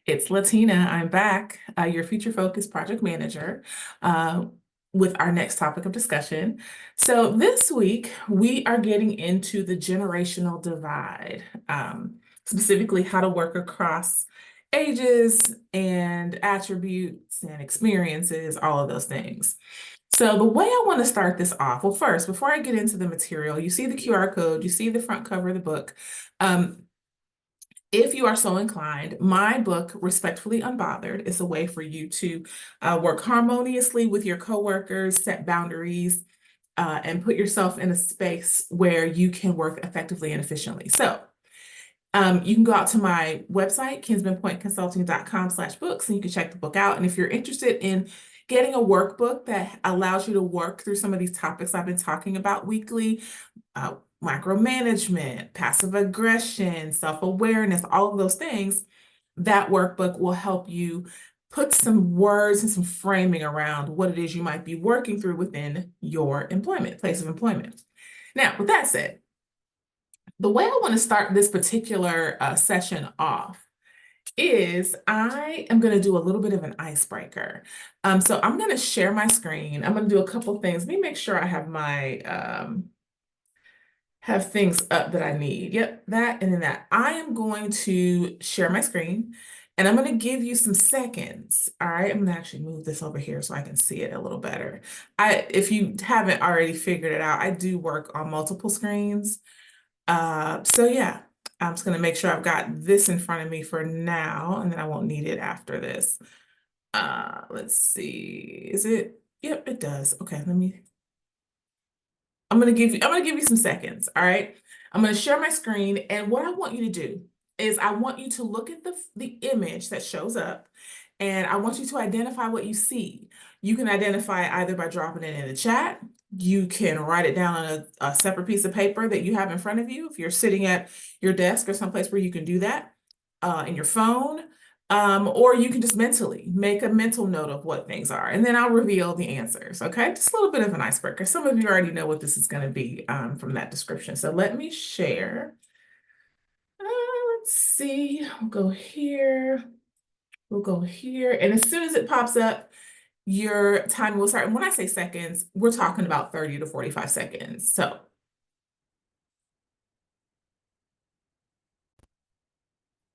It's Latina. I'm back, your future focused project manager, uh, with our next topic of discussion. So, this week we are getting into the generational divide, specifically how to work across ages and attributes and experiences, all of those things. So, the way I want to start this off, well, first, before I get into the material, you see the QR code, you see the front cover of the book. Um, if you are so inclined, my book, Respectfully Unbothered, is a way for you to work harmoniously with your coworkers, set boundaries, and put yourself in a space where you can work effectively and efficiently. So you can go out to my website, kinsmanpointconsulting.com/books, and you can check the book out. And if you're interested in getting a workbook that allows you to work through some of these topics I've been talking about weekly, uh, micromanagement, passive aggression, self-awareness, all of those things, that workbook will help you put some words and some framing around what it is you might be working through within your place of employment. Now, with that said, the way I want to start this particular session off is I am going to do a little bit of an icebreaker. So I'm going to share my screen. I'm going to do a couple things. Let me make sure I have my have things up that I need. Yep, that and then that. I am going to share my screen and I'm going to give you some seconds. All right, I'm going to actually move this over here so I can see it a little better. If you haven't already figured it out, I do work on multiple screens. So yeah, I'm just going to make sure I've got this in front of me for now, and then I won't need it after this. Let's see. Is it? Yep, it does. Okay, I'm gonna give you some seconds. All right. I'm gonna share my screen, and what I want you to do is I want you to look at the image that shows up, and I want you to identify what you see. You can identify either by dropping it in the chat. You can write it down on a separate piece of paper that you have in front of you if you're sitting at your desk or someplace where you can do that, in your phone. Or you can just mentally make a mental note of what things are, and then I'll reveal the answers. Okay, just a little bit of an icebreaker. Some of you already know what this is going to be from that description. So let me share. Let's see. We'll go here. We'll go here. And as soon as it pops up, your time will start. And when I say seconds, we're talking about 30 to 45 seconds. So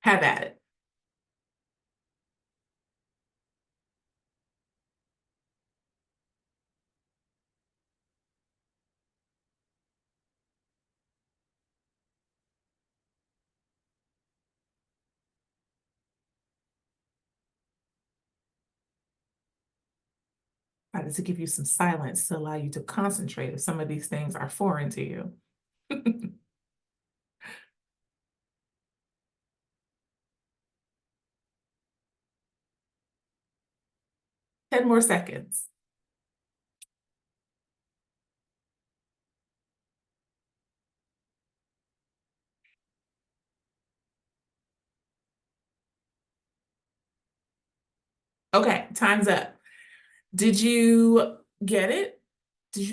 have at it. I need to give you some silence to allow you to concentrate if some of these things are foreign to you. 10 more seconds. Okay, time's up. Did you get it?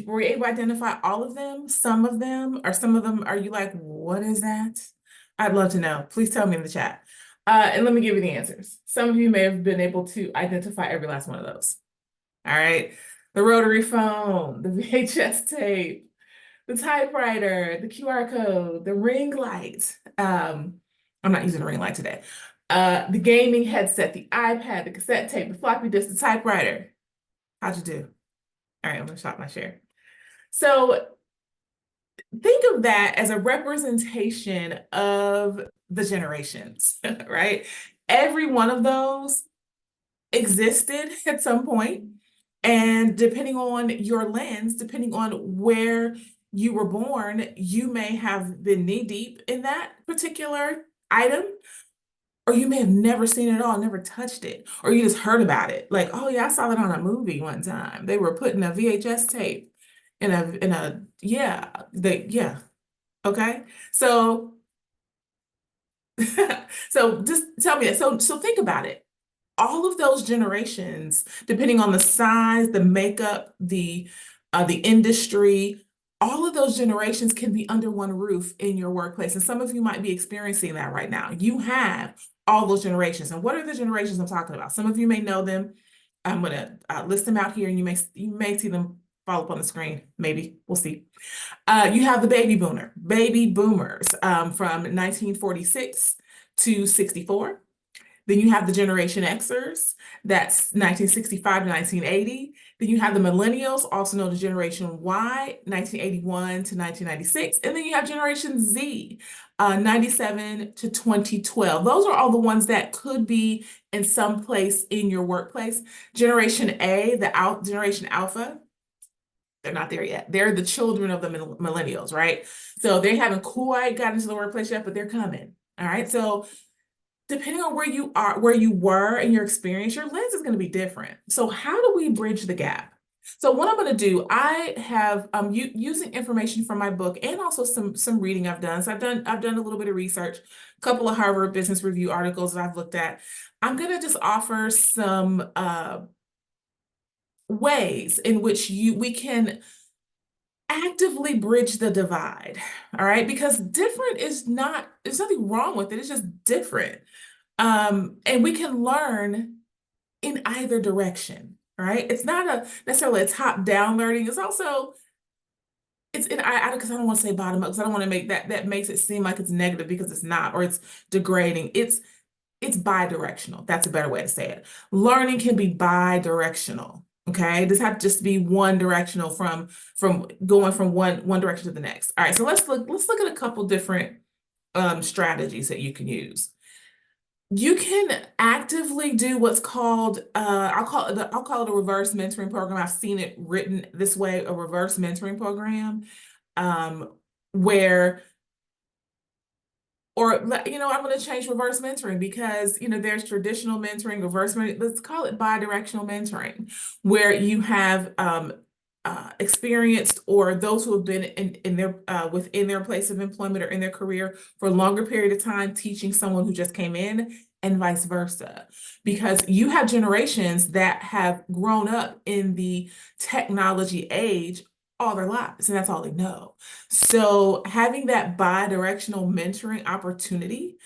Were you able to identify all of them, some of them, or some of them are you like, what is that? I'd love to know. Please tell me in the chat. And let me give you the answers. Some of you may have been able to identify every last one of those. All right. The rotary phone, the VHS tape, the typewriter, the QR code, the ring light. I'm not using a ring light today. The gaming headset, the iPad, the cassette tape, the floppy disk, the typewriter. How'd you do? All right, I'm gonna stop my share. So think of that as a representation of the generations, right? Every one of those existed at some point, and depending on your lens, depending on where you were born, you may have been knee deep in that particular item, or you may have never seen it at all, never touched it, or you just heard about it. Like, oh yeah, I saw that on a movie one time. They were putting a VHS tape yeah. Okay. So so just tell me that. So think about it. All of those generations, depending on the size, the makeup, the industry, all of those generations can be under one roof in your workplace. And some of you might be experiencing that right now. You have all those generations. And what are the generations I'm talking about? Some of you may know them. I'm going to list them out here, and you may see them fall up on the screen. Maybe we'll see. You have the baby boomers from 1946 to 64. Then you have the Generation Xers, that's 1965 to 1980. Then you have the millennials, also known as Generation Y, 1981 to 1996. And then you have Generation Z, 97 to 2012. Those are all the ones that could be in some place in your workplace. Generation A, Generation Alpha, they're not there yet. They're the children of the millennials, right? So they haven't quite gotten into the workplace yet, but they're coming. All right. So depending on where you are, where you were in your experience, your lens is going to be different. So how do we bridge the gap? So what I'm going to do, I have using information from my book and also some reading I've done. So I've done a little bit of research, a couple of Harvard Business Review articles that I've looked at. I'm going to just offer some ways in which we can actively bridge the divide. All right, because different is not, there's nothing wrong with it. It's just different. And we can learn in either direction, right? It's not necessarily a top-down learning. It's also, because I don't want to say bottom up, because I don't want to make that makes it seem like it's negative, because it's not, or it's degrading. It's bi-directional. That's a better way to say it. Learning can be bi-directional. Okay, it doesn't have to just be one directional from going from one direction to the next. All right, so let's look at a couple different strategies that you can use. You can actively do what's called I'll call it a reverse mentoring program. I've seen it written this way, a reverse mentoring program, where, or I'm going to change reverse mentoring, because there's traditional mentoring, reverse mentoring. Let's call it bi-directional mentoring, where you have experienced, or those who have been in their within their place of employment or in their career for a longer period of time, teaching someone who just came in, and vice versa. Because you have generations that have grown up in the technology age all their lives, and that's all they know. So having that bi-directional mentoring opportunity,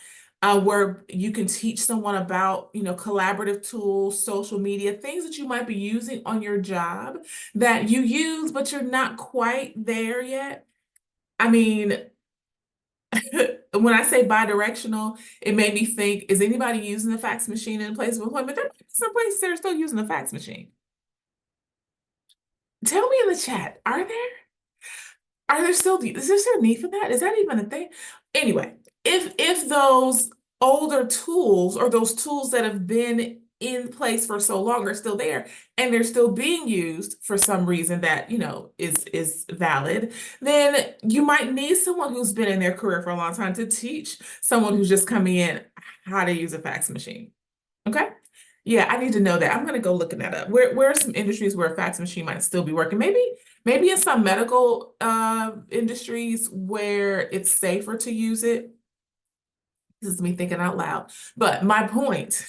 where you can teach someone about, collaborative tools, social media, things that you might be using on your job that you use, but you're not quite there yet. I mean, when I say bi-directional, it made me think, is anybody using the fax machine in place of employment? There might be some places that are still using the fax machine. Tell me in the chat, are there? Is there still a need for that? Is that even a thing? Anyway, if those older tools, or those tools that have been in place for so long, are still there, and they're still being used for some reason that is valid, then you might need someone who's been in their career for a long time to teach someone who's just coming in how to use a fax machine. Okay. Yeah, I need to know that. I'm going to go looking that up. Where are some industries where a fax machine might still be working? Maybe in some medical industries where it's safer to use it. This is me thinking out loud. But my point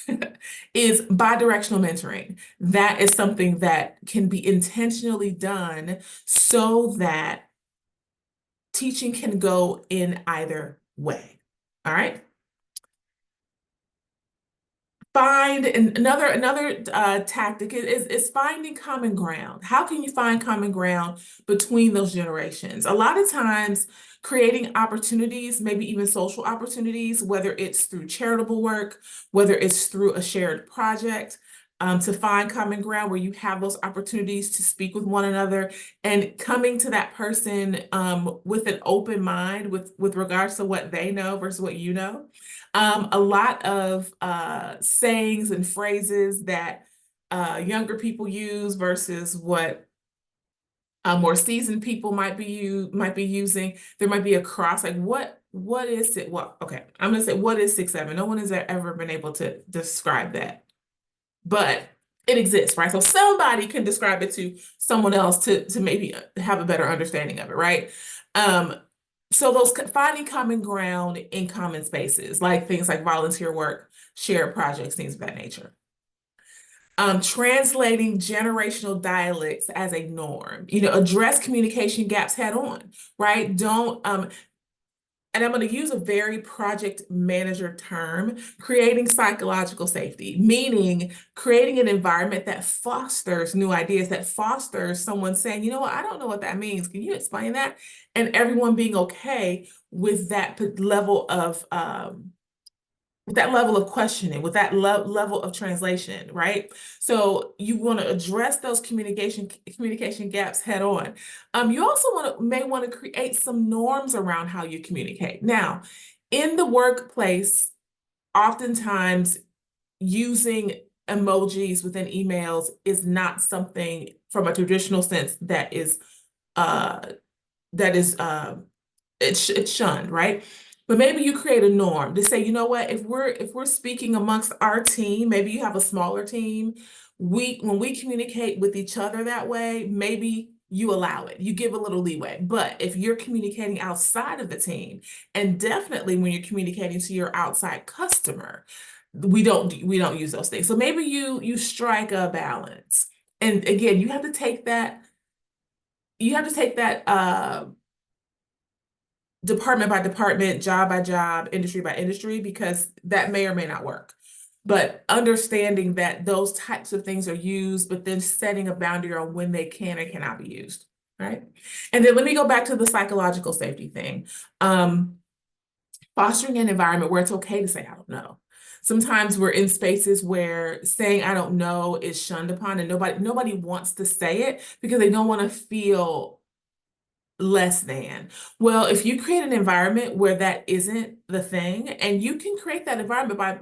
is bi-directional mentoring. That is something that can be intentionally done so that teaching can go in either way. All right. Find another tactic is finding common ground. How can you find common ground between those generations? A lot of times, creating opportunities, maybe even social opportunities, whether it's through charitable work, whether it's through a shared project, to find common ground where you have those opportunities to speak with one another, and coming to that person with an open mind with regards to what they know versus what you know. A lot of sayings and phrases that younger people use versus what more seasoned people might be using. There might be a cross, like what is it? Well, okay, I'm gonna say, what is 6'7"? No one has ever been able to describe that, but it exists, right? So somebody can describe it to someone else to maybe have a better understanding of it, right? So those finding common ground in common spaces, like things like volunteer work, shared projects, things of that nature. Translating generational dialects as a norm, address communication gaps head on, right? Don't and I'm going to use a very project manager term, creating psychological safety, meaning creating an environment that fosters new ideas, that fosters someone saying, you know what, I don't know what that means. Can you explain that? And everyone being okay with that level of questioning, with that level of translation, right? So you want to address those communication gaps head on. You also may want to create some norms around how you communicate. Now, in the workplace, oftentimes using emojis within emails is not something from a traditional sense uh, that is it's shunned, right? But maybe you create a norm to say, you know what, if we're speaking amongst our team, maybe you have a smaller team, when we communicate with each other that way, maybe you allow it, you give a little leeway. But if you're communicating outside of the team, and definitely when you're communicating to your outside customer, we don't use those things. So maybe you strike a balance. And again, you have to take that department by department, job by job, industry by industry, because that may or may not work. But understanding that those types of things are used, but then setting a boundary on when they can or cannot be used, right? And then let me go back to the psychological safety thing. Fostering an environment where it's okay to say, I don't know. Sometimes we're in spaces where saying I don't know is shunned upon, and nobody wants to say it because they don't want to feel less than. Well, if you create an environment where that isn't the thing, and you can create that environment by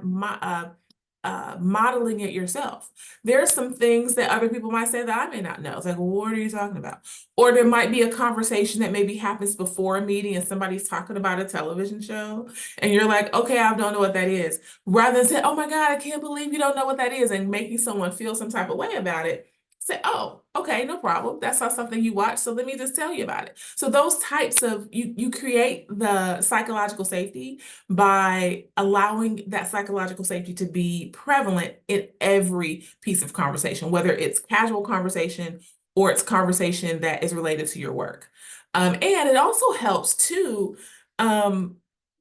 modeling it yourself. There are some things that other people might say that I may not know. It's like, well, what are you talking about? Or there might be a conversation that maybe happens before a meeting and somebody's talking about a television show, and you're like, okay, I don't know what that is. Rather than say, oh my God, I can't believe you don't know what that is, and making someone feel some type of way about it. Say, oh, okay, no problem. That's not something you watch, so let me just tell you about it. So those types of, you create the psychological safety by allowing that psychological safety to be prevalent in every piece of conversation, whether it's casual conversation or it's conversation that is related to your work. And it also helps too,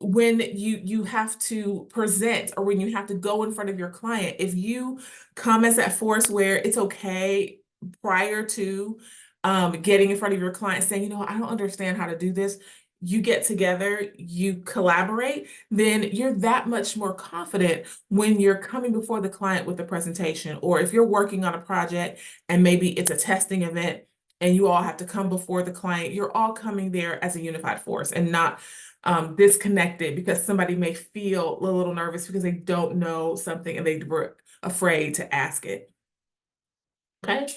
when you have to present, or when you have to go in front of your client. If you come as that force where it's okay prior to getting in front of your client saying, you know, I don't understand how to do this, you get together, you collaborate, then you're that much more confident when you're coming before the client with a presentation, or if you're working on a project and maybe it's a testing event and you all have to come before the client, you're all coming there as a unified force and not disconnected because somebody may feel a little nervous because they don't know something and they were afraid to ask it. Okay.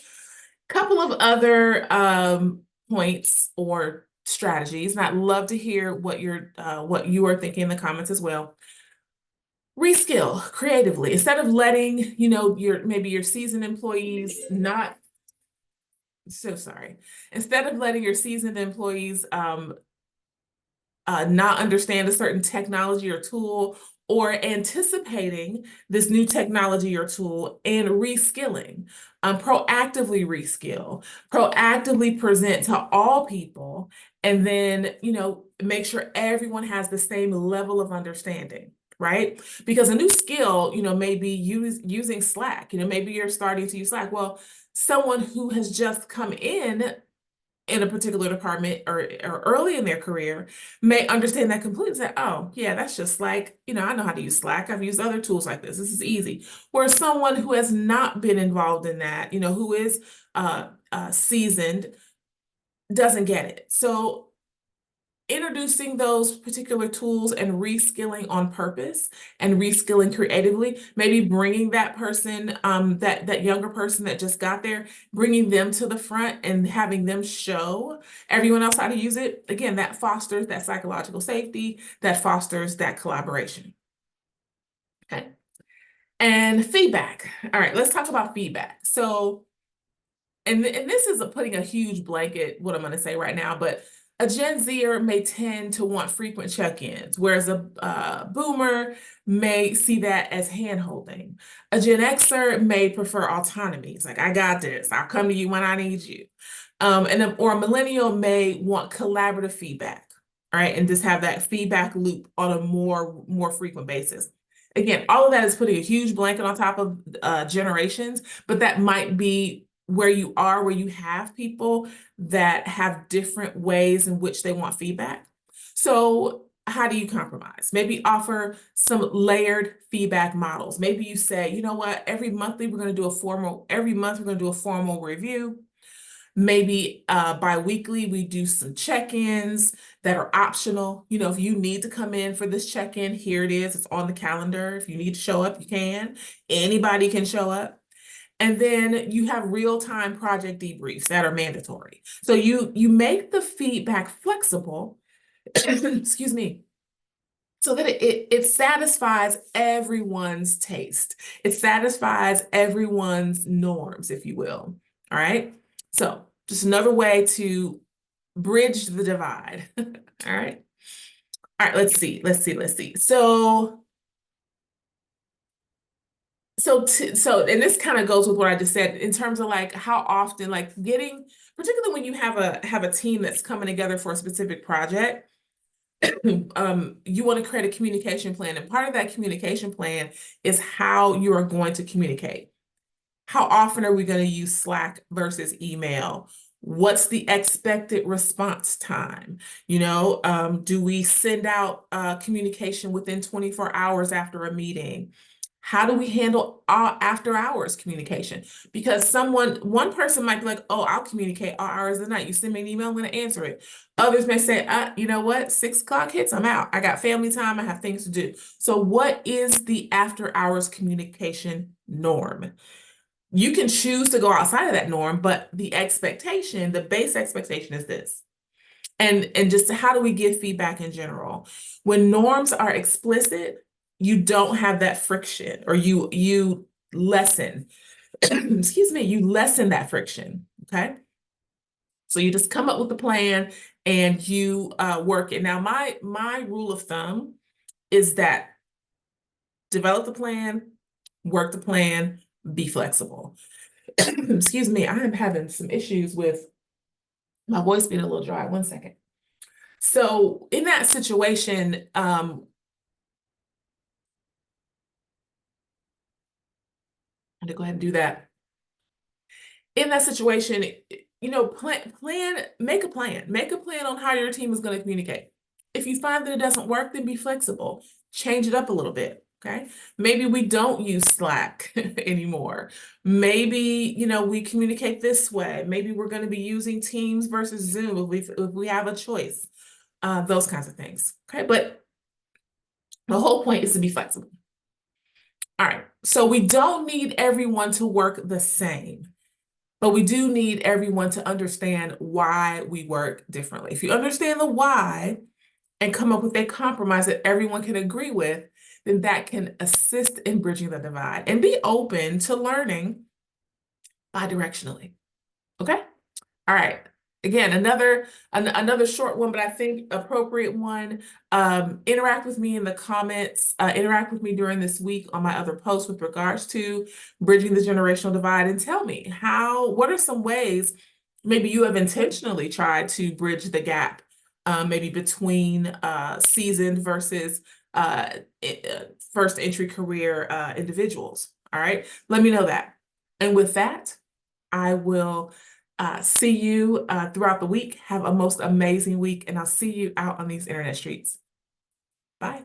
Couple of other points or strategies, and I'd love to hear what you are thinking in the comments as well. Reskill creatively. Instead of letting, maybe your seasoned employees not, so sorry. Instead of letting your seasoned employees not understand a certain technology or tool, or anticipating this new technology or tool and reskilling, proactively reskill, proactively present to all people, and then, make sure everyone has the same level of understanding, right? Because a new skill, may be using Slack, maybe you're starting to use Slack. Well, someone who has just come in a particular department or early in their career may understand that completely. Say, oh, yeah, that's just like, I know how to use Slack. I've used other tools like this. This is easy. Whereas someone who has not been involved in that, who is seasoned, doesn't get it. So introducing those particular tools and reskilling on purpose and reskilling creatively, maybe bringing that person, that younger person that just got there, bringing them to the front and having them show everyone else how to use it. Again, that fosters that psychological safety, that fosters that collaboration. Okay. And feedback. All right, let's talk about feedback. So, and this is putting a huge blanket, what I'm going to say right now, but a Gen Zer may tend to want frequent check-ins, whereas a boomer may see that as hand-holding. A Gen Xer may prefer autonomy. It's like, I got this. I'll come to you when I need you. Or a millennial may want collaborative feedback. all right, and just have that feedback loop on a more frequent basis. Again, all of that is putting a huge blanket on top of generations, but that might be where you are, where you have people that have different ways in which they want feedback. So how do you compromise? Maybe offer some layered feedback models. Maybe you say, you know what, every month we're going to do a formal review. Maybe bi-weekly, we do some check-ins that are optional. You know, if you need to come in for this check-in, here it is. It's on the calendar. If you need to show up, you can. Anybody can show up. And then you have real-time project debriefs that are mandatory. So you make the feedback flexible, excuse me, so that it satisfies everyone's taste. It satisfies everyone's norms, if you will. All right. So just another way to bridge the divide. All right. All right, let's see. And this kind of goes with what I just said in terms of like how often, like getting, particularly when you have a team that's coming together for a specific project, you want to create a communication plan. And part of that communication plan is how you are going to communicate. How often are we going to use Slack versus email? What's the expected response time? You know, do we send out communication within 24 hours after a meeting? How do we handle after hours communication? Because one person might be like, oh, I'll communicate all hours of the night. You send me an email, I'm going to answer it. Others may say, you know what, 6 o'clock hits, I'm out. I got family time, I have things to do. So what is the after hours communication norm? You can choose to go outside of that norm, but the base expectation is this. And just how do we give feedback in general? When norms are explicit, you don't have that friction, or you lessen, excuse me, you lessen that friction, okay? So you just come up with a plan and you work it. Now, my rule of thumb is that develop the plan, work the plan, be flexible. Excuse me, I am having some issues with my voice being a little dry. One second. So in that situation, I'm gonna go ahead and do that. In that situation, you know, make a plan on how your team is going to communicate. If you find that it doesn't work, then be flexible. Change it up a little bit. Okay. Maybe we don't use Slack anymore. Maybe, you know, we communicate this way. Maybe we're going to be using Teams versus Zoom if we have a choice. Those kinds of things. Okay. But the whole point is to be flexible. All right. So we don't need everyone to work the same, but we do need everyone to understand why we work differently. If you understand the why and come up with a compromise that everyone can agree with, then that can assist in bridging the divide, and be open to learning bi-directionally. Okay? All right. Again, another short one, but I think appropriate one. Interact with me in the comments. Interact with me during this week on my other posts with regards to bridging the generational divide, and tell me what are some ways maybe you have intentionally tried to bridge the gap, maybe between seasoned versus first entry career individuals. All right, let me know that. And with that, I will see you throughout the week. Have a most amazing week, and I'll see you out on these internet streets. Bye.